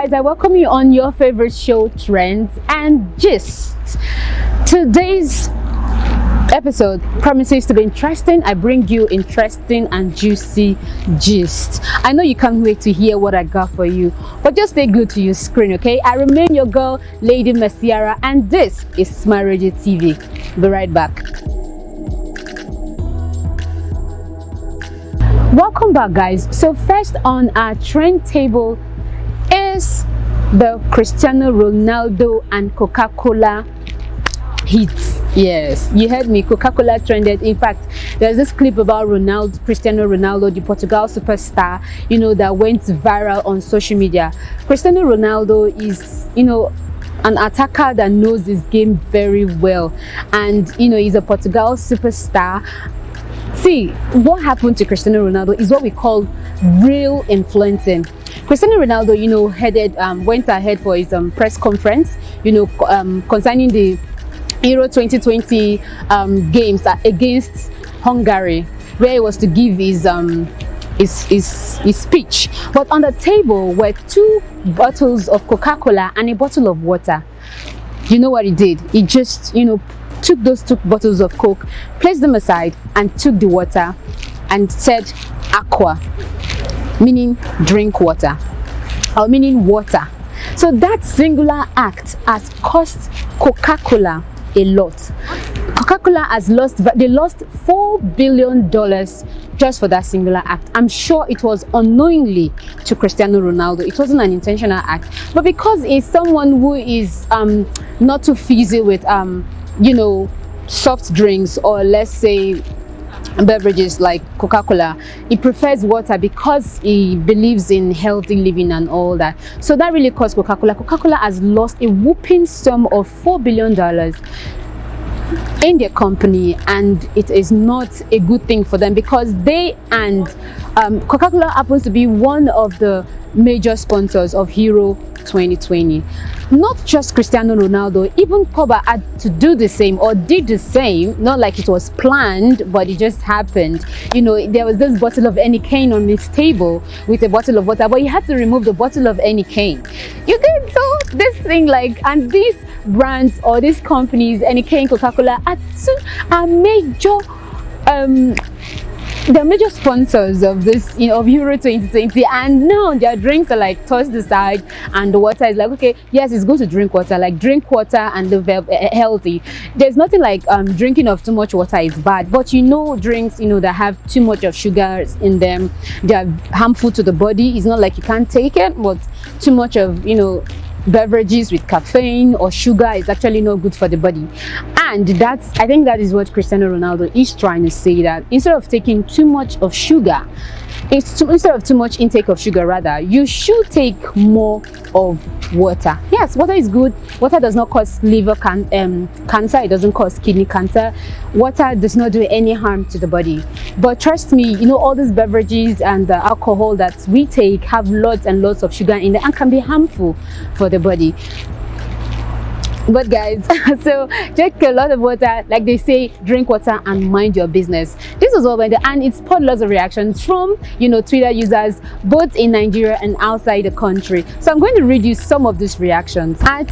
guys, I welcome you on your favorite show, Trends and Gist. Today's episode promises to be interesting. I bring you interesting and juicy gist. I know you can't wait to hear what I got for you, but just stay glued to your screen, okay? I remain your girl, Lady Messiara, and this is Smile Radio TV. Be right back. Welcome back, guys. So first on our trend table is the Cristiano Ronaldo and Coca-Cola hit. Yes, you heard me. Coca-Cola trended. In fact, there's this clip about Cristiano Ronaldo, the Portugal superstar, that went viral on social media. Cristiano Ronaldo is, an attacker that knows his game very well, and he's a Portugal superstar. See, what happened to Cristiano Ronaldo is what we call real influencing. Cristiano Ronaldo, went ahead for his press conference, concerning the Euro 2020 games against Hungary, where he was to give his speech. But on the table were 2 bottles of Coca-Cola and a bottle of water. You know what he did? He just, took those 2 bottles of Coke, placed them aside, and took the water and said aqua, meaning drink water, or meaning water. So that singular act has cost Coca-Cola a lot. Coca-Cola lost $4 billion just for that singular act. I'm sure it was unknowingly to Cristiano Ronaldo. It wasn't an intentional act, but because he's someone who is not too fizzy with soft drinks, or let's say beverages like Coca-Cola, he prefers water because he believes in healthy living and all that. So that really cost Coca-Cola. Coca-Cola has lost a whopping sum of $4 billion in their company, and it is not a good thing for them, because they and Coca-Cola happens to be one of the major sponsors of Euro 2020. Not just Cristiano Ronaldo, even Pogba had to do the same, or did the same, not like it was planned, but it just happened. There was this bottle of Heineken on his table with a bottle of water, but he had to remove the bottle of Heineken. You get so this thing, and these brands or these companies, Heineken, Coca-Cola, are major they're major sponsors of this, of Euro 2020, and now their drinks are tossed aside, and the water is okay, yes, it's good to drink water, drink water and live healthy. There's nothing like drinking of too much water is bad, but drinks that have too much of sugars in them, they are harmful to the body. It's not like you can't take it, but too much of beverages with caffeine or sugar is actually not good for the body. And I think that is what Cristiano Ronaldo is trying to say, that instead of taking too much of sugar, instead of too much intake of sugar, rather, you should take more of water. Yes, water is good. Water does not cause liver cancer. It doesn't cause kidney cancer. Water does not do any harm to the body. But trust me, all these beverages and the alcohol that we take have lots and lots of sugar in them and can be harmful for the body. But guys, so drink a lot of water. Like they say, drink water and mind your business. This was all went, and it spurred lots of reactions from Twitter users both in Nigeria and outside the country. So I'm going to read you some of these reactions. At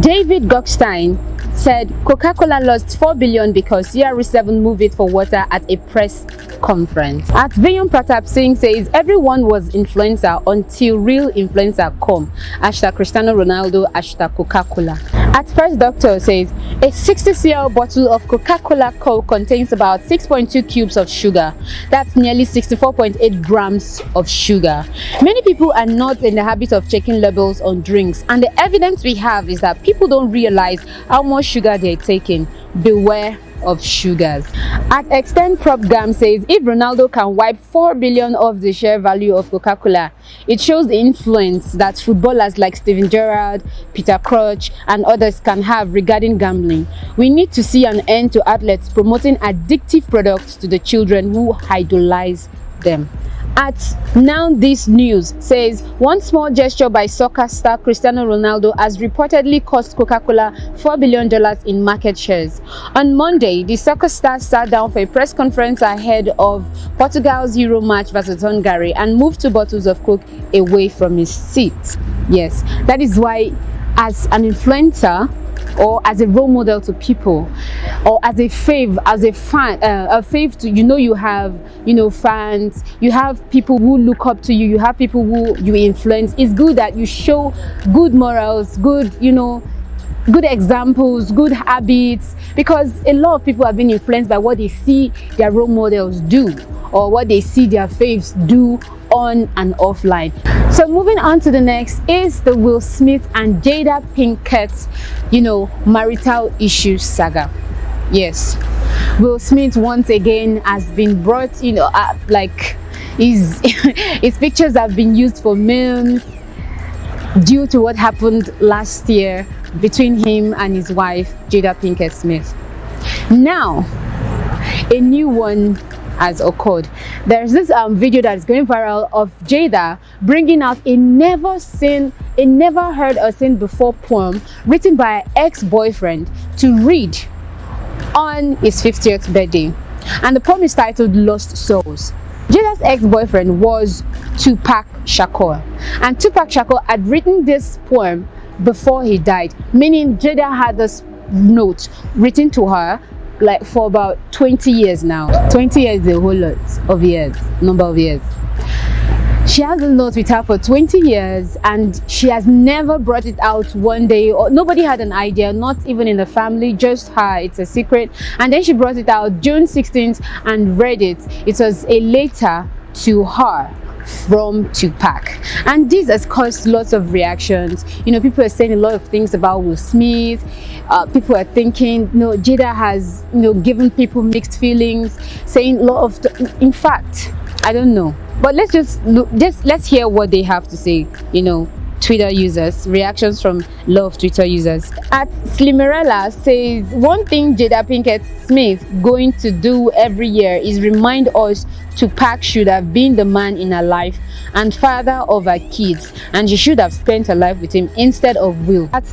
David Gockstein said Coca-Cola lost $4 billion because CR7 moved it for water at a press conference. At Vayam Pratap Singh says everyone was influencer until real influencer come. Hashtag Cristiano Ronaldo, hashtag Coca-Cola. At First Doctor says a 60cl bottle of Coca-Cola Coke contains about 6.2 cubes of sugar. That's nearly 64.8 grams of sugar. Many people are not in the habit of checking labels on drinks, and the evidence we have is that people don't realize how much sugar they're taking. Beware of sugars. At Extend Prop Gam says if Ronaldo can wipe $4 billion off the share value of Coca-Cola, it shows the influence that footballers like Steven Gerrard, Peter Crouch, and others can have regarding gambling. We need to see an end to athletes promoting addictive products to the children who idolize them. At Now This News says one small gesture by soccer star Cristiano Ronaldo has reportedly cost Coca-Cola $4 billion in market shares. On Monday, the soccer star sat down for a press conference ahead of Portugal's Euro match versus Hungary and moved 2 bottles of Coke away from his seat. Yes, that is why, as an influencer or as a role model to people, or as a fave, as a fan, a fave to, you have, fans, you have people who look up to you, you have people who you influence. It's good that you show good morals, good, good examples, good habits, because a lot of people have been influenced by what they see their role models do, or what they see their faves do on and offline. So moving on to the next is the Will Smith and Jada Pinkett, marital issue saga. Yes, Will Smith once again has been brought, like his his pictures have been used for memes due to what happened last year between him and his wife Jada Pinkett Smith. Now, a new one has occurred. There's this video that's going viral of Jada bringing out a never heard or seen before poem written by her ex-boyfriend to read on his 50th birthday, and the poem is titled Lost Souls. Jada's ex-boyfriend was Tupac Shakur, and Tupac Shakur had written this poem before he died, meaning Jada had this note written to her like for about 20 years now. 20 years is a whole lot of years, number of years. She has a note with her for 20 years, and she has never brought it out one day, or nobody had an idea, not even in the family, just her. It's a secret. And then she brought it out June 16th and read it. It was a letter to her from Tupac, and this has caused lots of reactions. People are saying a lot of things about Will Smith. People are thinking, Jada has, given people mixed feelings, saying a lot of in fact, I don't know, but let's hear what they have to say. Twitter users, reactions from a lot of Twitter users. At Slimerella says, one thing Jada Pinkett Smith going to do every year is remind us Tupac should have been the man in her life and father of her kids, and she should have spent her life with him instead of Will. At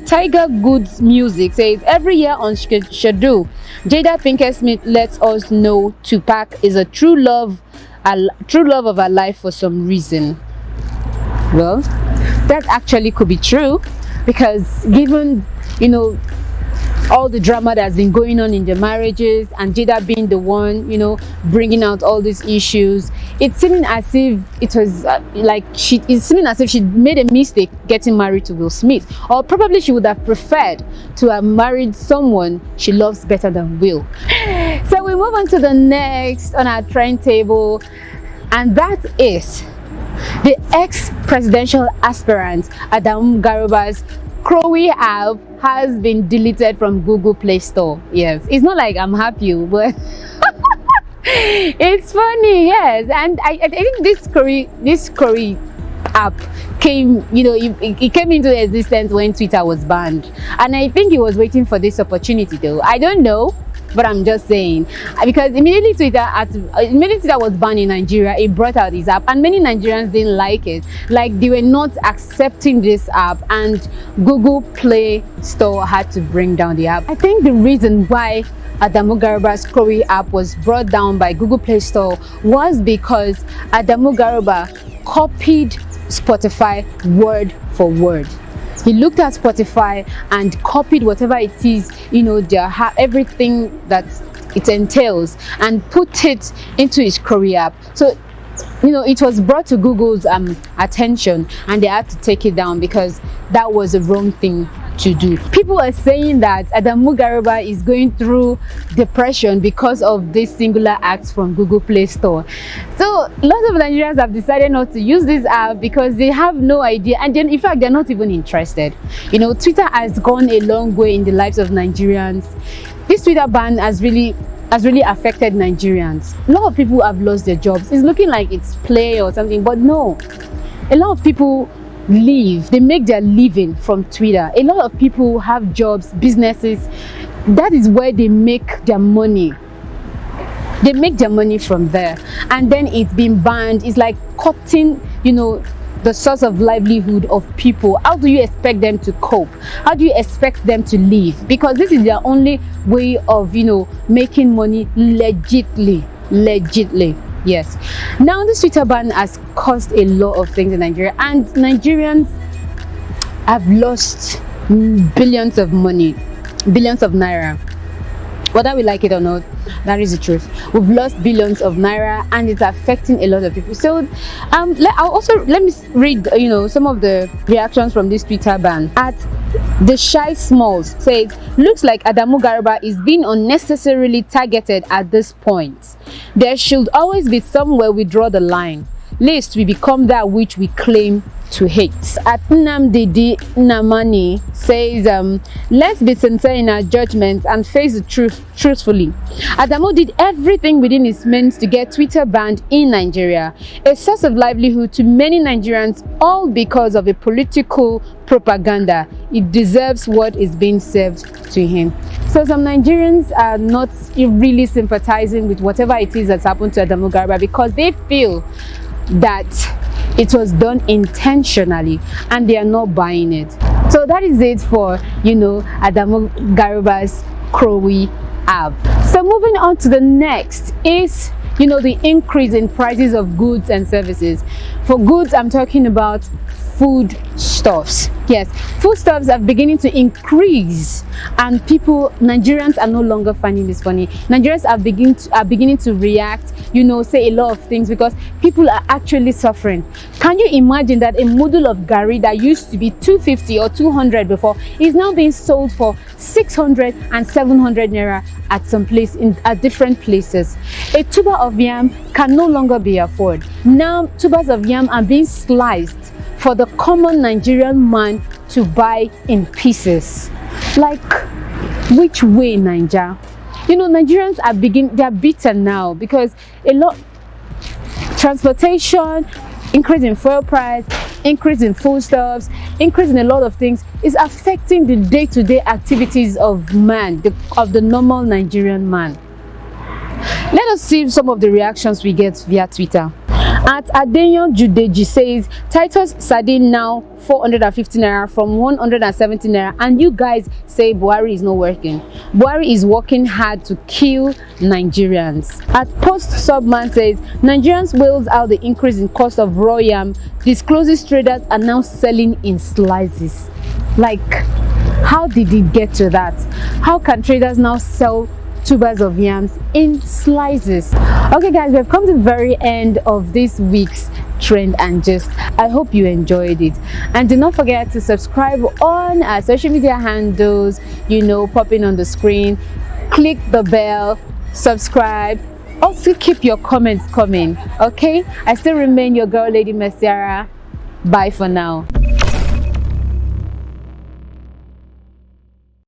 Tiger Goods Music says, every year on schedule, Jada Pinkett Smith lets us know Tupac is a true love of her life for some reason. Well, that actually could be true, because given all the drama that's been going on in the marriages, and Jada being the one bringing out all these issues, it's seeming as if it was it's seeming as if she made a mistake getting married to Will Smith, or probably she would have preferred to have married someone she loves better than Will. So we move on to the next on our trend table, and that is the ex-presidential aspirant Adamu Garuba's Crowy app has been deleted from Google Play Store. Yes, it's not like I'm happy, but it's funny. Yes, and I think this Crowy app came, it came into existence when Twitter was banned, and I think he was waiting for this opportunity though. I don't know, but I'm just saying, because immediately Twitter was banned in Nigeria, it brought out this app, and many Nigerians didn't like it. Like, they were not accepting this app, and Google Play Store had to bring down the app. I think the reason why Adamu Garuba's Crowy app was brought down by Google Play Store was because Adamu Garuba copied Spotify word for word. He looked at Spotify and copied whatever it is, everything that it entails, and put it into his Crowy app. So, it was brought to Google's attention, and they had to take it down because that was the wrong thing to do. People are saying that Adamu Garuba is going through depression because of this singular act from Google Play Store. So lots of Nigerians have decided not to use this app because they have no idea, and then in fact they're not even interested. Twitter has gone a long way in the lives of Nigerians. This Twitter ban has really affected Nigerians. A lot of people have lost their jobs. It's looking like it's play or something, but no. A lot of people they make their living from Twitter. A lot of people have jobs, businesses. That is where they make their money. They make their money from there, and then it's been banned. It's like cutting, the source of livelihood of people. How do you expect them to cope? How do you expect them to live? Because this is their only way of making money legitly. Yes. Now this Twitter ban has caused a lot of things in Nigeria, and Nigerians have lost billions of money, billions of naira. Whether we like it or not, that is the truth. We've lost billions of naira, and it's affecting a lot of people. So let me read some of the reactions from this Twitter ban. At the Shy Smalls says, looks like Adamu Garba is being unnecessarily targeted at this point. There should always be somewhere we draw the line, lest we become that which we claim to hate. At Nnamdi Namani says, let's be sincere in our judgment and face the truth truthfully. Adamu did everything within his means to get Twitter banned in Nigeria, a source of livelihood to many Nigerians, all because of a political propaganda. It deserves what is being served to him. So some Nigerians are not really sympathizing with whatever it is that's happened to Adamu Garba, because they feel that it was done intentionally and they are not buying it. So that is it for Adamu Garba's Crowy app. So moving on to the next is the increase in prices of goods and services. For goods, I'm talking about food stuffs. Yes, foodstuffs are beginning to increase, and Nigerians are no longer finding this funny. Nigerians are beginning to react, say a lot of things, because people are actually suffering. Can you imagine that a model of gari that used to be 250 or 200 before is now being sold for 600 and 700 naira at some place at different places? A tuber of yam can no longer be afforded. Now tubers of yam are being sliced for the common Nigerian man to buy in pieces. Like, which way, Naija? Nigerians they're beaten now, because a lot transportation, increase in fuel price, increase in foodstuffs, increase in a lot of things is affecting the day-to-day activities of the normal Nigerian man. Let us see some of the reactions we get via Twitter. At Adenyo Judeji says, Titus sardine now 450 naira from 170 naira, and you guys say Buhari is not working. Buhari is working hard to kill Nigerians. At Post Subman says, Nigerians wails out the increase in cost of raw yam. Discloses traders are now selling in slices. Like, how did it get to that? How can traders now sell tubers of yams in slices? Okay guys, we've come to the very end of this week's Trend and Gist. I hope you enjoyed it, and do not forget to subscribe on our social media handles, popping on the screen. Click the bell, subscribe, also keep your comments coming. Okay, I still remain your girl Lady Messiara. Bye for now.